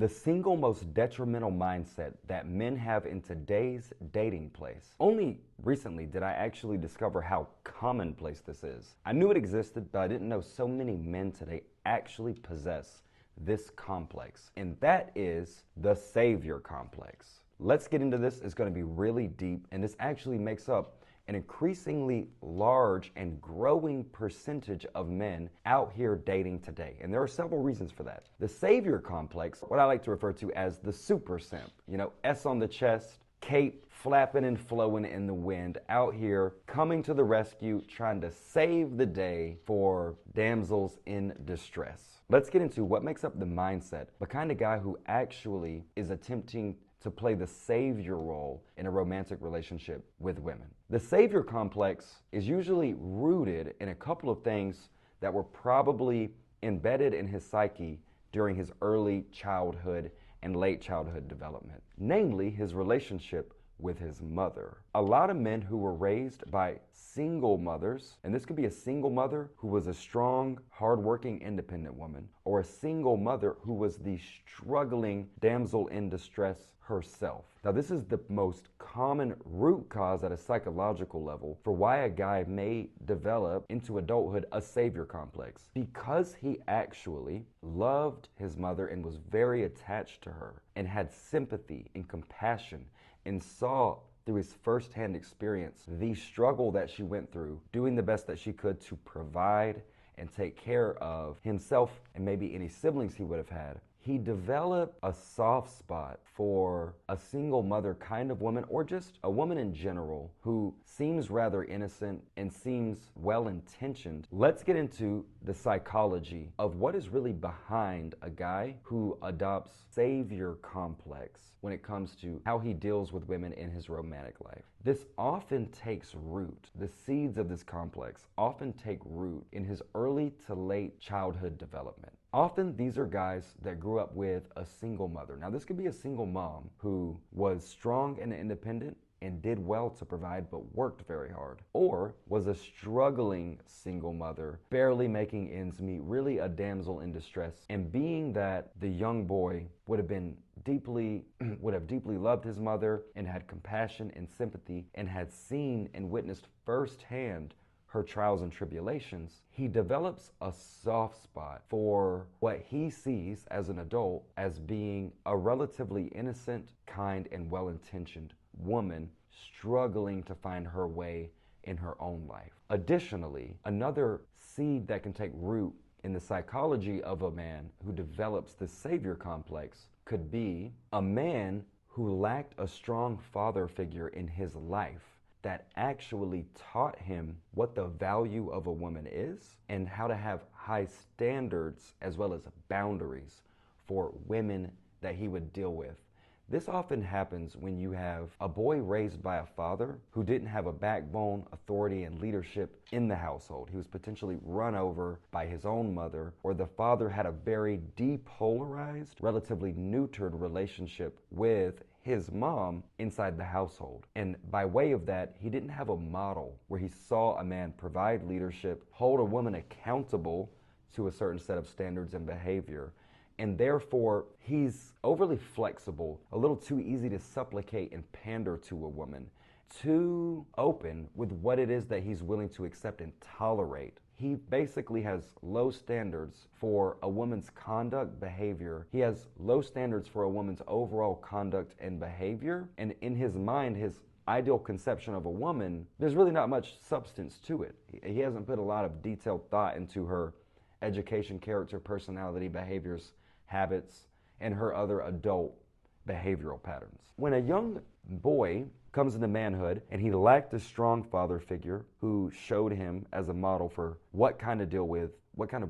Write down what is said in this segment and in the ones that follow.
The single most detrimental mindset that men have in today's dating place. Only recently did I actually discover how commonplace this is. I knew it existed, but I didn't know so many men today actually possess this complex, and that is the savior complex. Let's get into this. It's going to be really deep, and this actually makes up an increasingly large and growing percentage of men out here dating today. And there are several reasons for that. The savior complex, what I like to refer to as the super simp, S on the chest, cape flapping and flowing in the wind, out here coming to the rescue, trying to save the day for damsels in distress. Let's get into what makes up the mindset, the kind of guy who actually is attempting to play the savior role in a romantic relationship with women. The savior complex is usually rooted in a couple of things that were probably embedded in his psyche during his early childhood and late childhood development, namely his relationship with his mother. A lot of men who were raised by single mothers, and this could be a single mother who was a strong, hardworking, independent woman, or a single mother who was the struggling damsel in distress herself. Now, this is the most common root cause at a psychological level for why a guy may develop into adulthood a savior complex, because he actually loved his mother and was very attached to her and had sympathy and compassion and saw through his firsthand experience the struggle that she went through, doing the best that she could to provide and take care of himself and maybe any siblings he would have had. He developed a soft spot for a single mother kind of woman, or just a woman in general who seems rather innocent and seems well-intentioned. Let's get into the psychology of what is really behind a guy who adopts savior complex when it comes to how he deals with women in his romantic life. This often takes root. The seeds of this complex often take root in his early to late childhood development. Often these are guys that grew up with a single mother. Now, this could be a single mom who was strong and independent and did well to provide but worked very hard, or was a struggling single mother, barely making ends meet, really a damsel in distress. And being that the young boy would have deeply loved his mother and had compassion and sympathy and had seen and witnessed firsthand her trials and tribulations, he develops a soft spot for what he sees as an adult as being a relatively innocent, kind, and well-intentioned woman struggling to find her way in her own life. Additionally, another seed that can take root in the psychology of a man who develops the savior complex could be a man who lacked a strong father figure in his life that actually taught him what the value of a woman is and how to have high standards as well as boundaries for women that he would deal with. This often happens when you have a boy raised by a father who didn't have a backbone, authority, and leadership in the household. He was potentially run over by his own mother, or the father had a very depolarized, relatively neutered relationship with his mom inside the household. And by way of that, he didn't have a model where he saw a man provide leadership, hold a woman accountable to a certain set of standards and behavior. And therefore, he's overly flexible, a little too easy to supplicate and pander to a woman, too open with what it is that he's willing to accept and tolerate. He basically has low standards for a woman's conduct, behavior. He has low standards for a woman's overall conduct and behavior. And in his mind, his ideal conception of a woman, there's really not much substance to it. He hasn't put a lot of detailed thought into her education, character, personality, behaviors, habits, and her other adult behavioral patterns. When a young boy comes into manhood and he lacked a strong father figure who showed him as a model for what kind of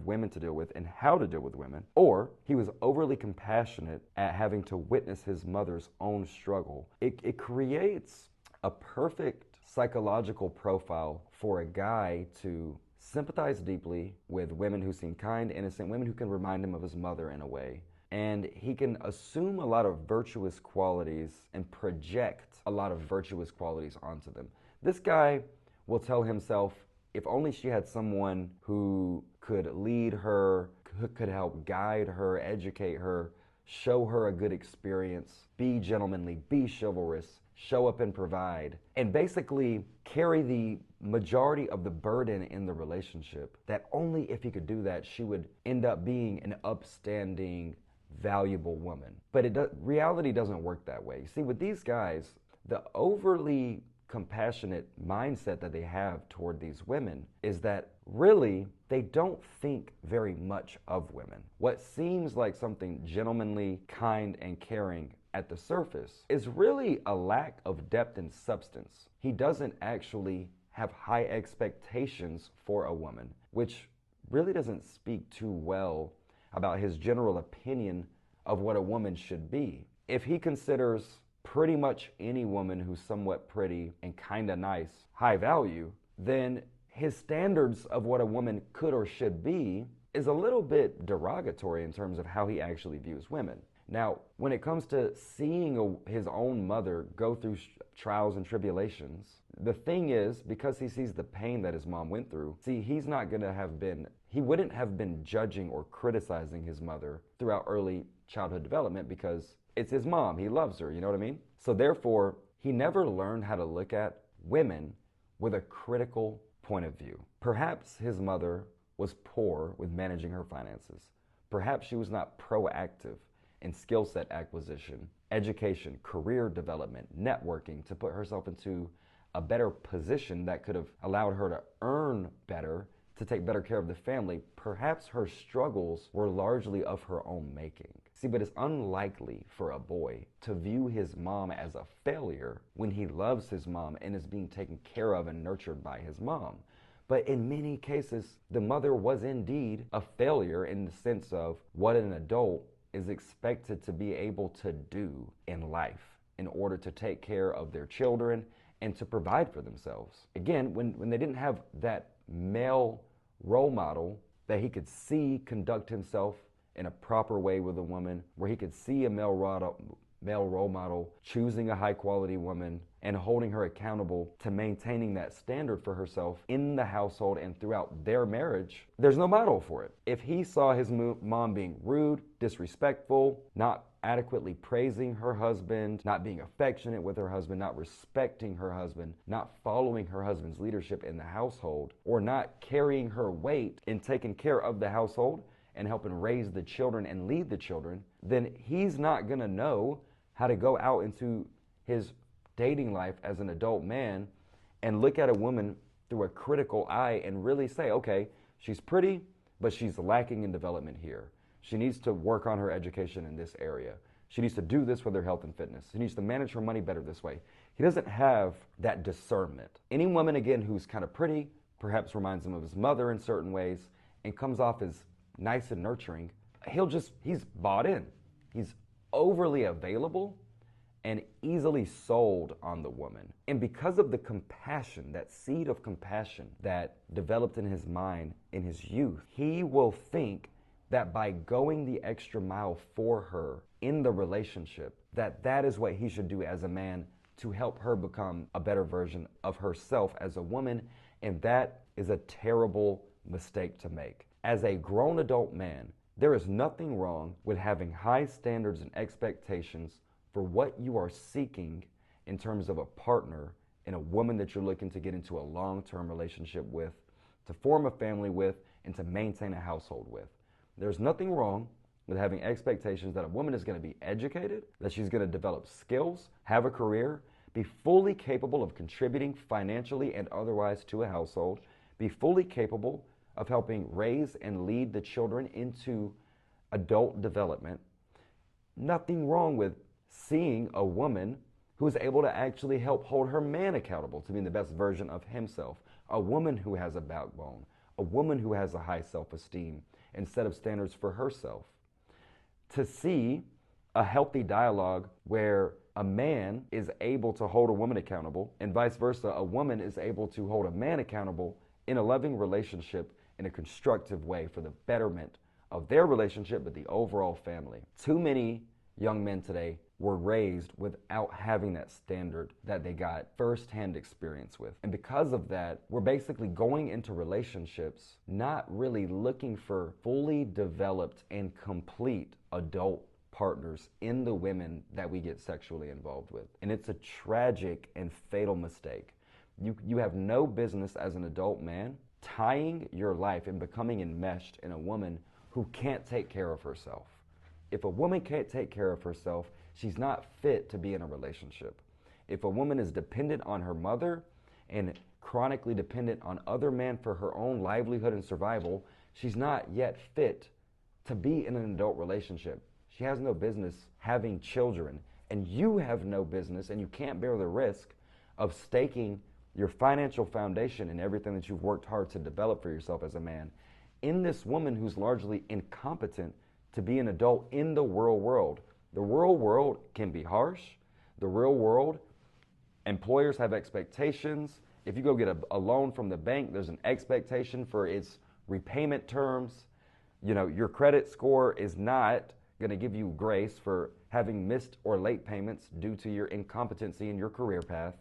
women to deal with and how to deal with women, or he was overly compassionate at having to witness his mother's own struggle, it creates a perfect psychological profile for a guy to sympathize deeply with women who seem kind, innocent, women who can remind him of his mother in a way. And he can assume a lot of virtuous qualities and project a lot of virtuous qualities onto them. This guy will tell himself, if only she had someone who could lead her, could help guide her, educate her, show her a good experience, be gentlemanly, be chivalrous, show up and provide, and basically carry the majority of the burden in the relationship, that only if he could do that, she would end up being an upstanding, valuable woman. But reality doesn't work that way. You see, with these guys, the overly compassionate mindset that they have toward these women is that really they don't think very much of women. What seems like something gentlemanly, kind, and caring at the surface is really a lack of depth and substance. He doesn't actually have high expectations for a woman, which really doesn't speak too well about his general opinion of what a woman should be. If he considers pretty much any woman who's somewhat pretty and kind of nice high value, then his standards of what a woman could or should be is a little bit derogatory in terms of how he actually views women. Now, when it comes to seeing his own mother go through trials and tribulations, the thing is, because he sees the pain that his mom went through, see, he wouldn't have been judging or criticizing his mother throughout early childhood development because it's his mom. He loves her, you know what I mean? So therefore, he never learned how to look at women with a critical point of view. Perhaps his mother was poor with managing her finances. Perhaps she was not proactive in skill set acquisition, education, career development, networking to put herself into a better position that could have allowed her to earn better, to take better care of the family. Perhaps her struggles were largely of her own making. See, but it's unlikely for a boy to view his mom as a failure when he loves his mom and is being taken care of and nurtured by his mom. But in many cases, the mother was indeed a failure in the sense of what an adult is expected to be able to do in life in order to take care of their children and to provide for themselves. Again, when they didn't have that male role model that he could see conduct himself in a proper way with a woman, where he could see a male role model choosing a high quality woman and holding her accountable to maintaining that standard for herself in the household and throughout their marriage, there's no model for it. If he saw his mom being rude, disrespectful, not adequately praising her husband, not being affectionate with her husband, not respecting her husband, not following her husband's leadership in the household, or not carrying her weight in taking care of the household and helping raise the children and lead the children, then he's not going to know how to go out into his dating life as an adult man and look at a woman through a critical eye and really say, okay, she's pretty, but she's lacking in development here. She needs to work on her education in this area. She needs to do this with her health and fitness. She needs to manage her money better this way. He doesn't have that discernment. Any woman, again, who's kind of pretty, perhaps reminds him of his mother in certain ways, and comes off as nice and nurturing, he's bought in. He's overly available and easily sold on the woman. And because of the compassion, that seed of compassion that developed in his mind in his youth, he will think that by going the extra mile for her in the relationship, that is what he should do as a man to help her become a better version of herself as a woman. And that is a terrible mistake to make. As a grown adult man, there is nothing wrong with having high standards and expectations for what you are seeking in terms of a partner and a woman that you're looking to get into a long-term relationship with, to form a family with, and to maintain a household with. There's nothing wrong with having expectations that a woman is going to be educated, that she's going to develop skills, have a career, be fully capable of contributing financially and otherwise to a household, be fully capable of helping raise and lead the children into adult development. Nothing wrong with seeing a woman who is able to actually help hold her man accountable to being the best version of himself. A woman who has a backbone. A woman who has a high self-esteem and set of standards for herself. To see a healthy dialogue where a man is able to hold a woman accountable and vice versa, a woman is able to hold a man accountable in a loving relationship in a constructive way for the betterment of their relationship, but the overall family. Too many young men today were raised without having that standard that they got firsthand experience with. And because of that, we're basically going into relationships not really looking for fully developed and complete adult partners in the women that we get sexually involved with. And it's a tragic and fatal mistake. You have no business as an adult man tying your life and becoming enmeshed in a woman who can't take care of herself. If a woman can't take care of herself, she's not fit to be in a relationship. If a woman is dependent on her mother and chronically dependent on other men for her own livelihood and survival, she's not yet fit to be in an adult relationship. She has no business having children, and you have no business, and you can't bear the risk of staking your financial foundation and everything that you've worked hard to develop for yourself as a man in this woman who's largely incompetent to be an adult in the real world. The real world can be harsh. The real world, employers have expectations. If you go get a loan from the bank, there's an expectation for its repayment terms. You know, your credit score is not going to give you grace for having missed or late payments due to your incompetency in your career path.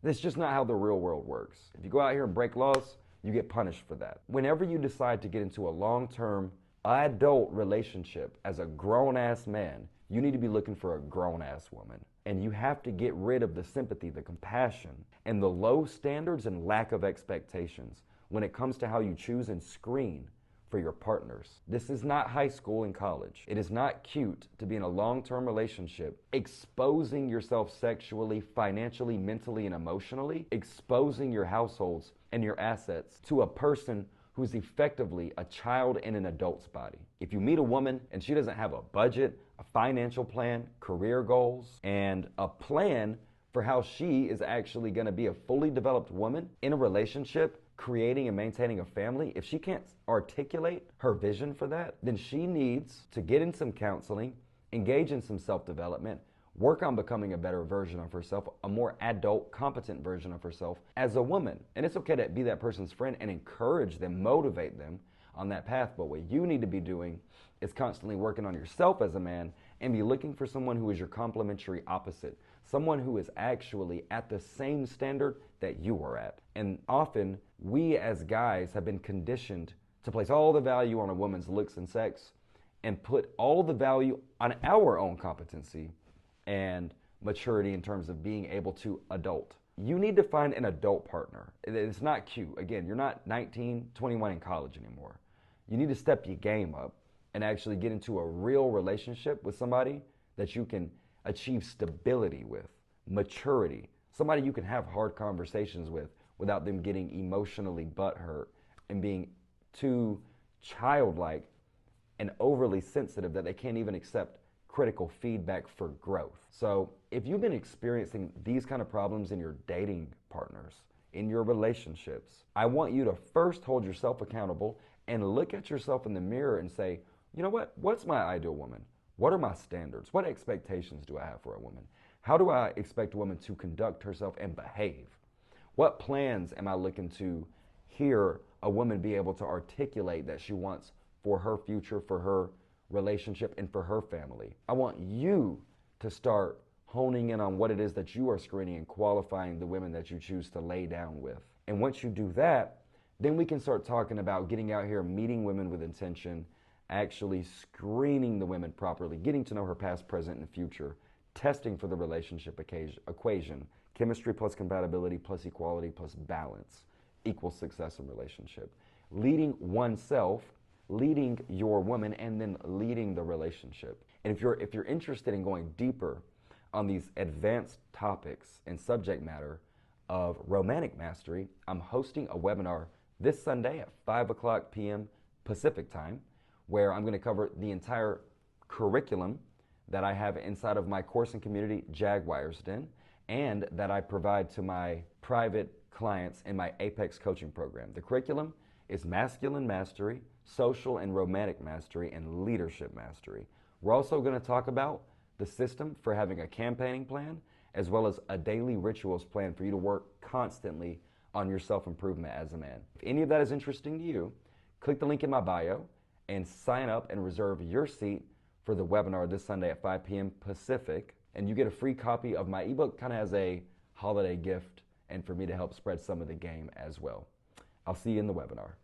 That's just not how the real world works. If you go out here and break laws, you get punished for that. Whenever you decide to get into a long-term adult relationship as a grown-ass man, you need to be looking for a grown-ass woman. And you have to get rid of the sympathy, the compassion, and the low standards and lack of expectations when it comes to how you choose and screen for your partners. This is not high school and college. It is not cute to be in a long-term relationship, exposing yourself sexually, financially, mentally, and emotionally, exposing your households and your assets to a person who's effectively a child in an adult's body. If you meet a woman and she doesn't have a budget, a financial plan, career goals, and a plan for how she is actually going to be a fully developed woman in a relationship, creating and maintaining a family, if she can't articulate her vision for that, then she needs to get in some counseling, engage in some self-development, work on becoming a better version of herself, a more adult, competent version of herself as a woman. And it's okay to be that person's friend and encourage them, motivate them on that path. But what you need to be doing is constantly working on yourself as a man and be looking for someone who is your complementary opposite, someone who is actually at the same standard that you are at. And often, we as guys have been conditioned to place all the value on a woman's looks and sex and put all the value on our own competency and maturity in terms of being able to adult. You need to find an adult partner. It's not cute. Again, you're not 19, 21 in college anymore. You need to step your game up and actually get into a real relationship with somebody that you can achieve stability with, maturity, somebody you can have hard conversations with without them getting emotionally butthurt and being too childlike and overly sensitive that they can't even accept critical feedback for growth. So if you've been experiencing these kind of problems in your dating partners, in your relationships, I want you to first hold yourself accountable and look at yourself in the mirror and say, you know what? What's my ideal woman? What are my standards? What expectations do I have for a woman? How do I expect a woman to conduct herself and behave? What plans am I looking to hear a woman be able to articulate that she wants for her future, for her relationship, and for her family? I want you to start honing in on what it is that you are screening and qualifying the women that you choose to lay down with. And once you do that, then we can start talking about getting out here, meeting women with intention, actually screening the women properly, getting to know her past, present, and future, testing for the relationship equation, chemistry plus compatibility plus equality plus balance equals success in relationship. Leading oneself, leading your woman, and then leading the relationship. And if you're interested in going deeper on these advanced topics and subject matter of romantic mastery, I'm hosting a webinar this Sunday at 5 p.m. Pacific time, where I'm going to cover the entire curriculum that I have inside of my course and community, Jaguar's Den, and that I provide to my private clients in my Apex coaching program. The curriculum is masculine mastery, social and romantic mastery, and leadership mastery. We're also going to talk about the system for having a campaigning plan, as well as a daily rituals plan for you to work constantly on your self-improvement as a man. If any of that is interesting to you, click the link in my bio and sign up and reserve your seat for the webinar this Sunday at 5 p.m. Pacific. And you get a free copy of my ebook kind of as a holiday gift and for me to help spread some of the game as well. I'll see you in the webinar.